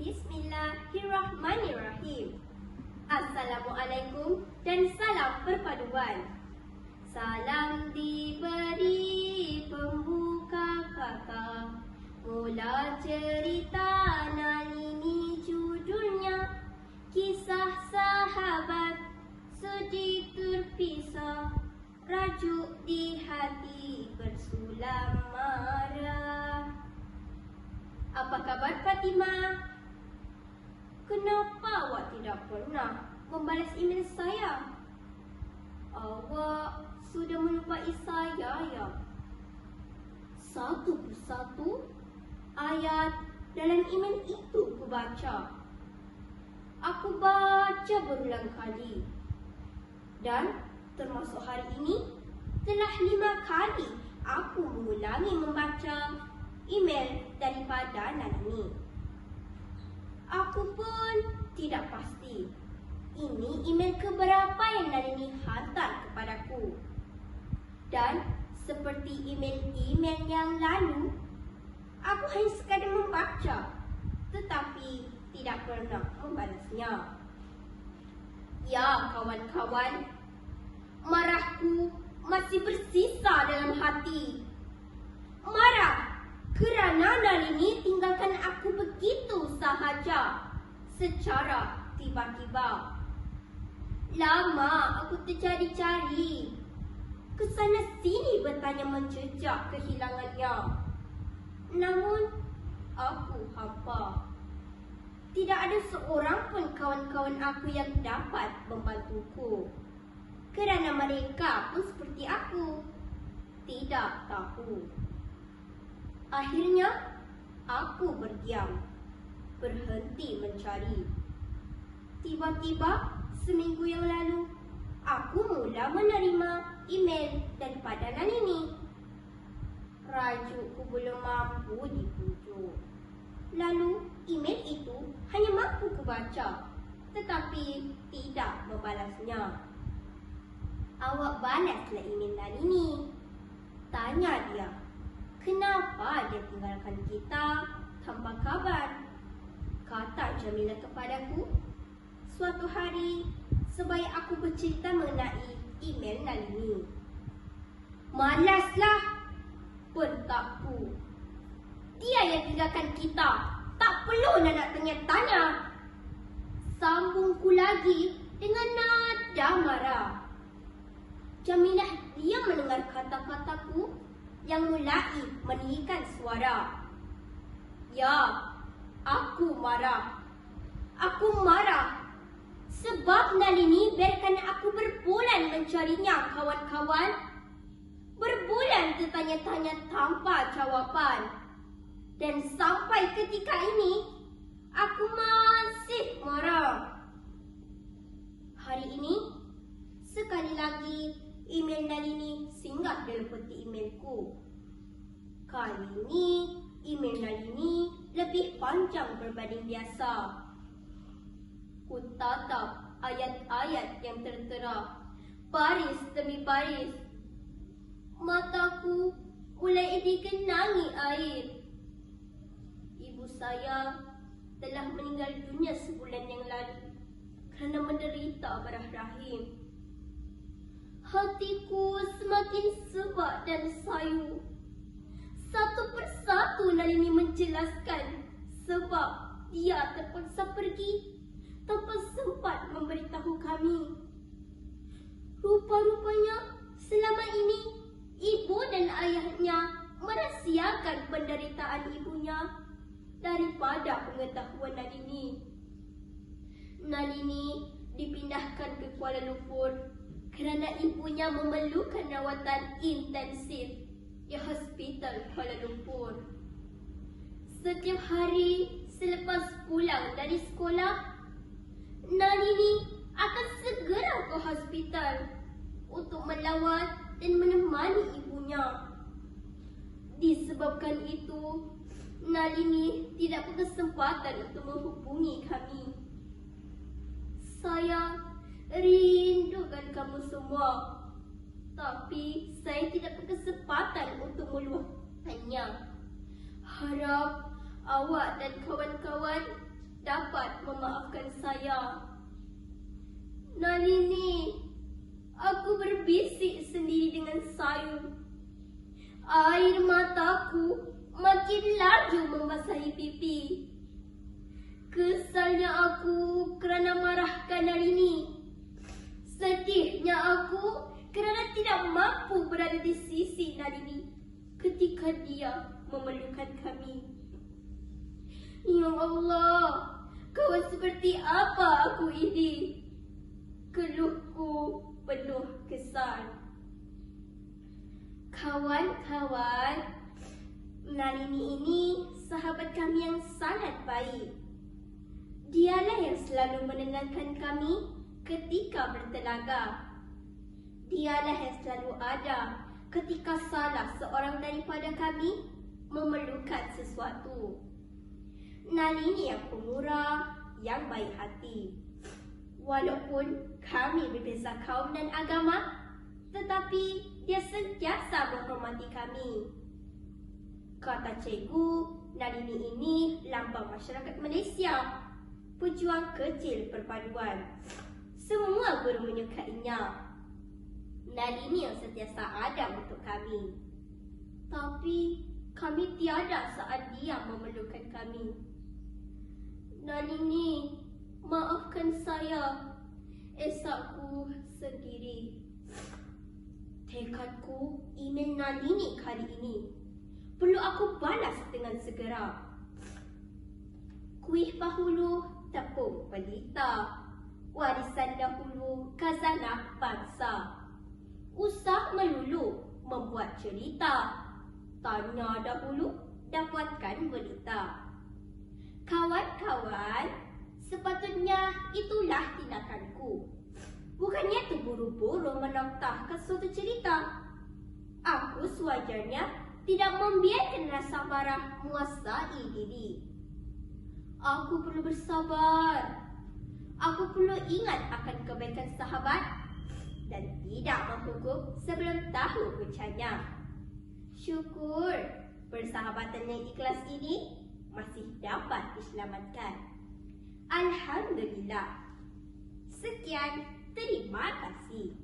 Bismillahirrahmanirrahim. Assalamualaikum dan salam perpaduan. Salam diberi pembuka kata, mula cerita Nalini judulnya, kisah sahabat sedih terpisah, rajuk di hati bersulam marah. Apa kabar Fatimah? Kenapa awak tidak pernah membalas email saya? Awak sudah melupai saya ya? Satu persatu ayat dalam email itu ku baca. Aku baca berulang kali. Dan termasuk hari ini telah 5 kali aku mengulangi membaca email daripada Nalini. Aku pun tidak pasti ini email keberapa yang Nalini hantar kepadaku. Dan seperti email-email yang lalu, aku hanya sekadar membaca tetapi tidak pernah membalasnya. Ya kawan-kawan, marahku masih bersisa dalam hati. Marah kerana Nalini tinggalkan aku begitu sahaja, secara tiba-tiba. Lama aku tercari-cari, kesana sini bertanya menjejak kehilangannya. Namun aku hampa. Tidak ada seorang pun kawan-kawan aku yang dapat membantuku, kerana mereka pun seperti aku, tidak tahu. Akhirnya, aku berdiam, berhenti mencari. Tiba-tiba, seminggu yang lalu, aku mula menerima email daripada Nalini. Rajukku belum mampu dipujuk. Lalu, email itu hanya mampu kubaca, tetapi tidak membalasnya. Awak balaslah email Nalini. Tanya dia. Kenapa dia tinggalkan kita tanpa kabar? Kata Jamilah kepadaku, suatu hari sebaik aku bercerita mengenai email Nalini. Malaslah, bentakku. Dia yang tinggalkan kita, tak perlu nak tanya-tanya. Sambungku lagi dengan nada marah. Jamilah dia mendengar kata-kataku yang mulai meninggikan suara. Ya, aku marah. Aku marah sebab Nalini biarkan aku berbulan mencarinya, kawan-kawan. Berbulan tertanya-tanya tanpa jawapan. Dan sampai ketika ini, aku masih marah. Hari ini, sekali lagi email Nalini singgah dalam peti emailku. Kali ini, email Nalini lebih panjang berbanding biasa. Ku tatap ayat-ayat yang tertera, baris demi baris. Mataku mulai digenangi air. Ibu saya telah meninggal dunia sebulan yang lalu kerana menderita darah rahim. Hatiku semakin sebak dan sayu. Satu persatu Nalini menjelaskan sebab dia terpaksa pergi tanpa sempat memberitahu kami. Rupa-rupanya selama ini ibu dan ayahnya merahsiakan penderitaan ibunya daripada pengetahuan Nalini. Nalini dipindahkan ke Kuala Lumpur kerana ibunya memerlukan rawatan intensif di Hospital Kuala Lumpur. Setiap hari selepas pulang dari sekolah, Nalini akan segera ke hospital untuk melawat dan menemani ibunya. Disebabkan itu, Nalini tidak berkesempatan untuk menghubungi kami. Saya rindukan kamu semua, tapi saya tidak berkesempatan untuk meluahkannya. Harap awak dan kawan-kawan Nalini, aku berbisik sendiri dengan sayung. Air mataku makin laju membasahi pipi. Kesalnya aku kerana marahkan Nalini. Sedihnya aku kerana tidak mampu berada di sisi Nalini ketika dia memerlukan kami. Ya Allah, kawan seperti apa aku ini? Keluhku penuh kesal. Kawan-kawan, Nalini ini sahabat kami yang sangat baik. Dialah yang selalu menenangkan kami ketika bertelaga. Dialah yang selalu ada ketika salah seorang daripada kami memerlukan sesuatu. Nalini yang pemurah, yang baik hati. Walaupun kami berbeza kaum dan agama, tetapi dia sentiasa menghormati kami. Kata cikgu, Nalini ini lambang masyarakat Malaysia, pejuang kecil perpaduan. Semua guru menyukainya. Nalini yang sentiasa ada untuk kami. Tapi kami tiada saat dia memerlukan kami. Nalini, maafkan saya. Esokku sendiri. Tekadku email Nalini kali ini perlu aku balas dengan segera. Kuih bahulu, tepung pelita. Warisan dahulu, khazanah bangsa. Usah melulu membuat cerita. Tanya dahulu, dapatkan berita. Kawan-kawan, sepatutnya itulah tindakanku. Bukannya terburu-buru menoktahkan suatu cerita. Aku sewajarnya tidak membiarkan rasa marah menguasai diri. Aku perlu bersabar. Aku perlu ingat akan kebaikan sahabat dan tidak menghukum sebelum tahu puncanya. Syukur persahabatan yang ikhlas ini masih dapat diselamatkan. Alhamdulillah. Sekian, terima kasih.